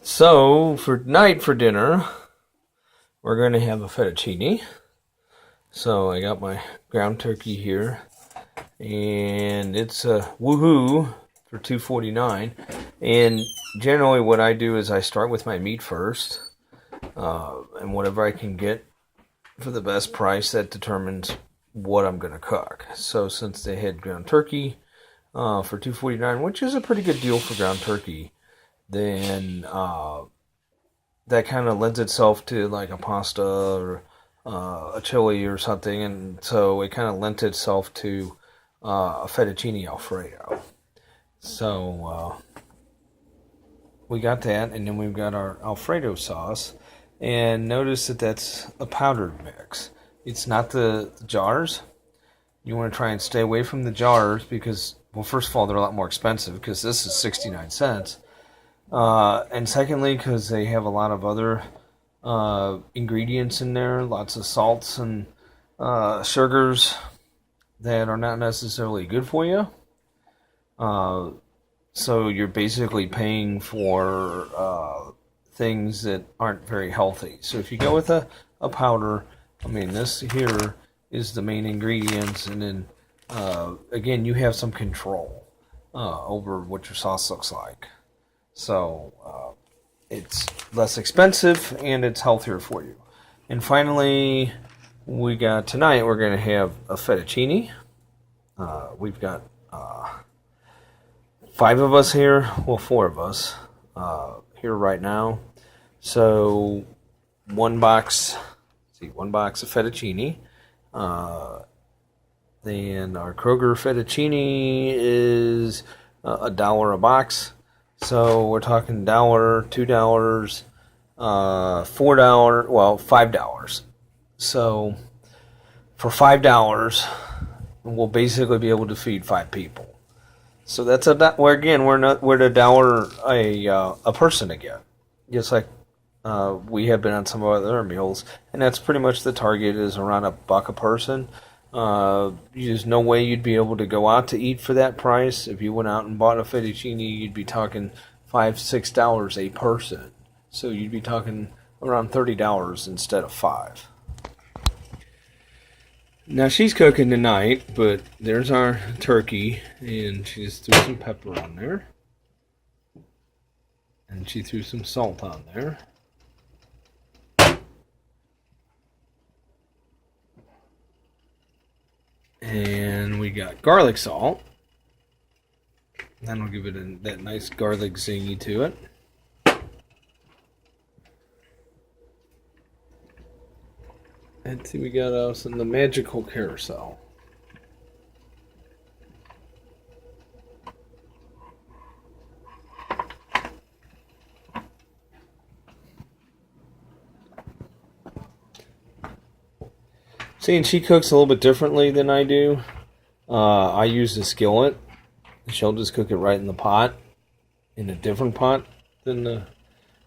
So for tonight for dinner, we're going to have a fettuccine. So I got my ground turkey here, and it's a woohoo for $2.49. And generally, what I do is I start with my meat first, and whatever I can get for the best price, that determines what I'm going to cook. So since they had ground turkey for $2.49, which is a pretty good deal for ground turkey, then that kind of lends itself to like a pasta or a chili or something, and so it kind of lent itself to a fettuccine alfredo. So we got that, and then we've got our alfredo sauce, and notice that that's a powdered mix. It's not the jars. You want to try and stay away from the jars because, well, first of all, they're a lot more expensive because this is 69 cents. And secondly, because they have a lot of other ingredients in there, lots of salts and sugars that are not necessarily good for you. So you're basically paying for things that aren't very healthy. So if you go with a powder, I mean, this here is the main ingredients, and then again, you have some control over what your sauce looks like. So it's less expensive and it's healthier for you. And finally, tonight we're going to have a fettuccine. We've got 5 of us here, well, 4 of us here right now. So one box of fettuccine. Then our Kroger fettuccine is $1 a box. So we're talking $1, $2, $4, well, $5. So for $5, we'll basically be able to feed 5 people. So that's we're at $1 a person again, just like we have been on some of our other meals, and that's pretty much the target, is around $1 a person. There's no way you'd be able to go out to eat for that price. If you went out and bought a fettuccine, you'd be talking $5, $6 a person. So you'd be talking around $30 instead of $5. Now she's cooking tonight, but there's our turkey, and she just threw some pepper on there, and she threw some salt on there. And we got garlic salt. That'll give it that nice garlic zingy to it. And see, we got us in the magical carousel. See, and she cooks a little bit differently than I do. I use the skillet. She'll just cook it right in the pot, in a different pot than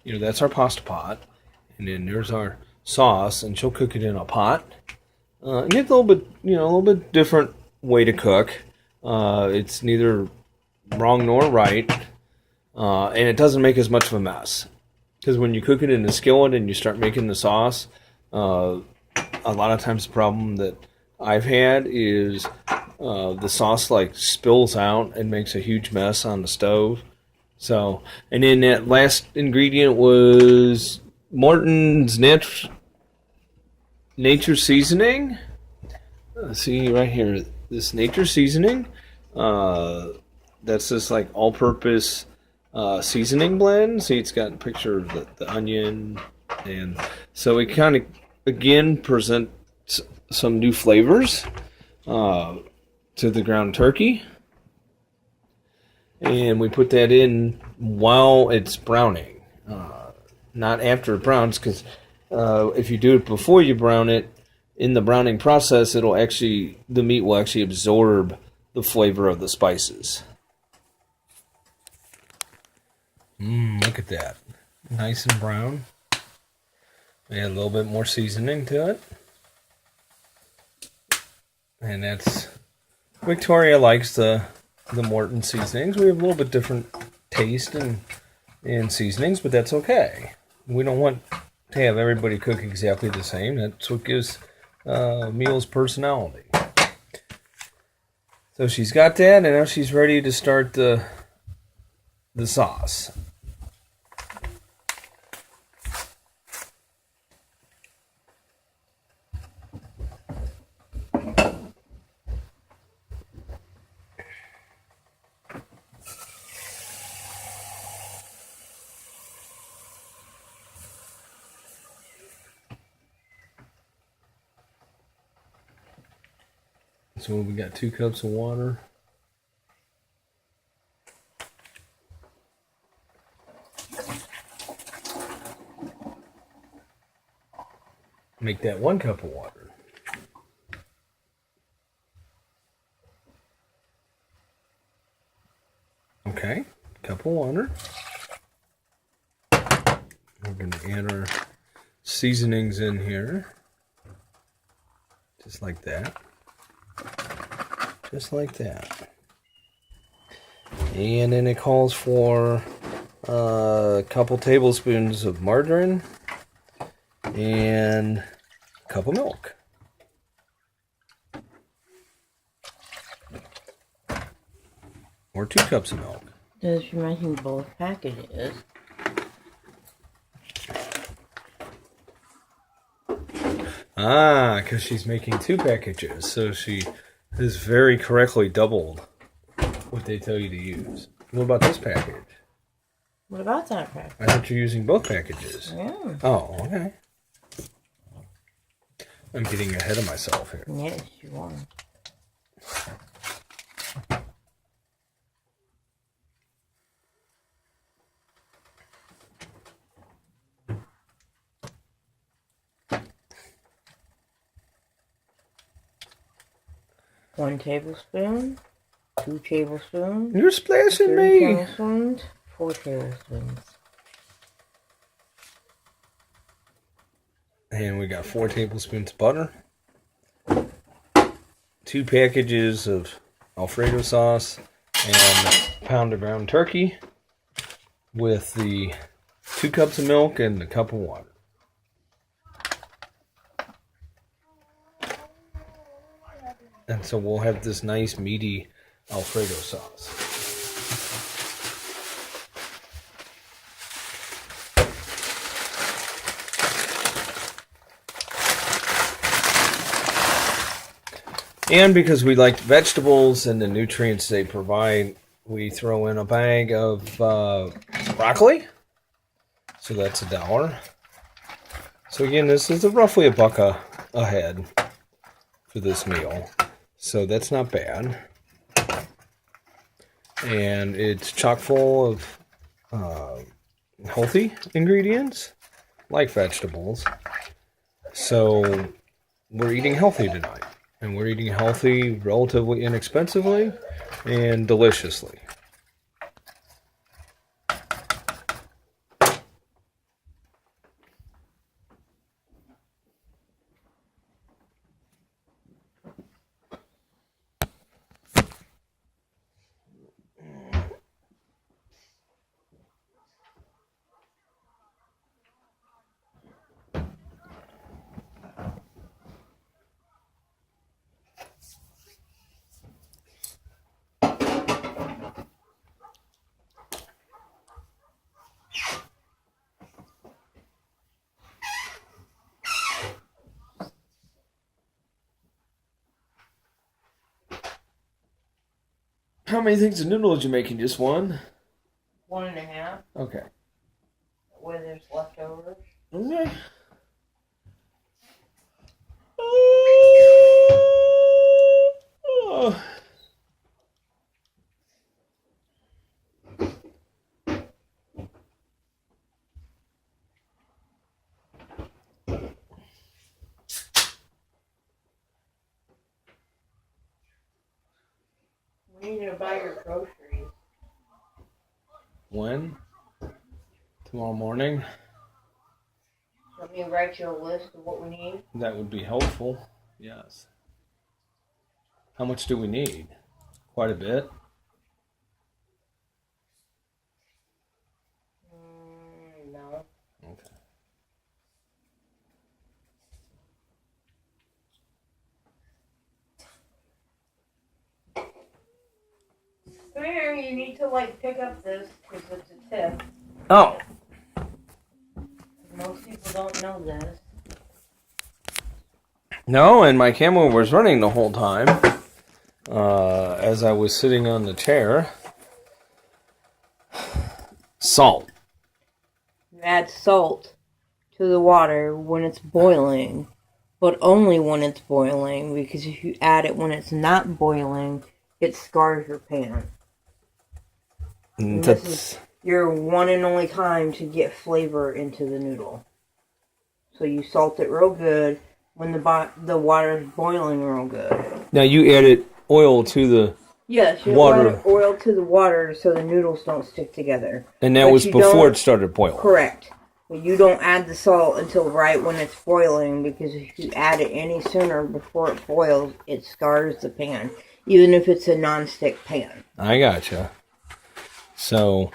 that's our pasta pot. And then there's our sauce, and she'll cook it in a pot. And it's a little bit different way to cook. It's neither wrong nor right, and it doesn't make as much of a mess. Because when you cook it in the skillet and you start making the sauce, a lot of times the problem that I've had is the sauce like spills out and makes a huge mess on the stove. So, and then that last ingredient was Morton's nature seasoning. See right here, this nature seasoning. That's this like all-purpose seasoning blend. See, it's got a picture of the onion, and so it kind of again presents some new flavors to the ground turkey, and we put that in while it's browning, not after it browns, because if you do it before you brown it, in the browning process, the meat will actually absorb the flavor of the spices. Look at that, nice and brown. Add a little bit more seasoning to it. And that's, Victoria likes the Morton seasonings. We have a little bit different taste and and seasonings, but that's okay. We don't want to have everybody cook exactly the same. That's what gives meals personality. So she's got that, and now she's ready to start the sauce. So we got 2 cups of water. Make that 1 cup of water. Okay, cup of water. We're going to add our seasonings in here. Just like that. Just like that. And then it calls for a couple tablespoons of margarine and a cup of milk. Or 2 cups of milk. Does she mention both packages? Because she's making 2 packages, so she has very correctly doubled what they tell you to use. What about this package? What about that package? I thought you're using both packages. Yeah. Oh, okay. I'm getting ahead of myself here. Yes, you are. One tablespoon, 2 tablespoons. You're splashing 3 me. tablespoons, 4 tablespoons. And we got 4 tablespoons of butter. 2 packages of alfredo sauce and a pound of ground turkey with the 2 cups of milk and a cup of water. And so we'll have this nice meaty alfredo sauce. And because we like vegetables and the nutrients they provide, we throw in a bag of broccoli. So that's $1. So again, this is roughly $1 a head for this meal. So that's not bad. And it's chock full of healthy ingredients, like vegetables. So we're eating healthy tonight. And we're eating healthy relatively inexpensively and deliciously. How many things of noodles you making? Just one? 1.5. Okay. Where there's leftovers. Okay. We need to buy your groceries. When? Tomorrow morning? Let me write you a list of what we need. That would be helpful. Yes. How much do we need? Quite a bit. No. Okay. Come here, you need to like pick up this because it's a tip. Oh. Most people don't know this. No, and my camera was running the whole time as I was sitting on the chair. Salt. You add salt to the water when it's boiling, but only when it's boiling, because if you add it when it's not boiling, it scars your pan. And this is your one and only time to get flavor into the noodle. So you salt it real good when the water is boiling real good. Now you added oil to the Yes, you water. add oil to the water so the noodles don't stick together. And that was before it started boiling. Correct. But you don't add the salt until right when it's boiling, because if you add it any sooner before it boils, it scars the pan, even if it's a non-stick pan. I gotcha. So,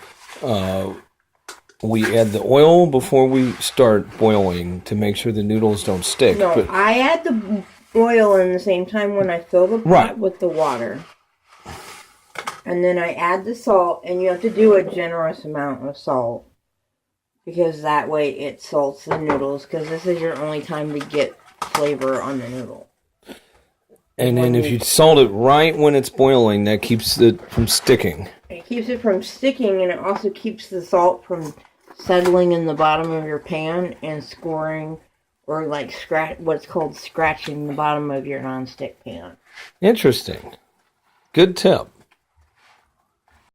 we add the oil before we start boiling to make sure the noodles don't stick. No, but I add the oil in the same time when I fill the pot with the water. And then I add the salt, and you have to do a generous amount of salt, because that way it salts the noodles, because this is your only time to get flavor on the noodle. And then if you salt it right when it's boiling, that keeps it from sticking. It keeps it from sticking, and it also keeps the salt from settling in the bottom of your pan and scoring, or like what's called scratching the bottom of your nonstick pan. Interesting. Good tip.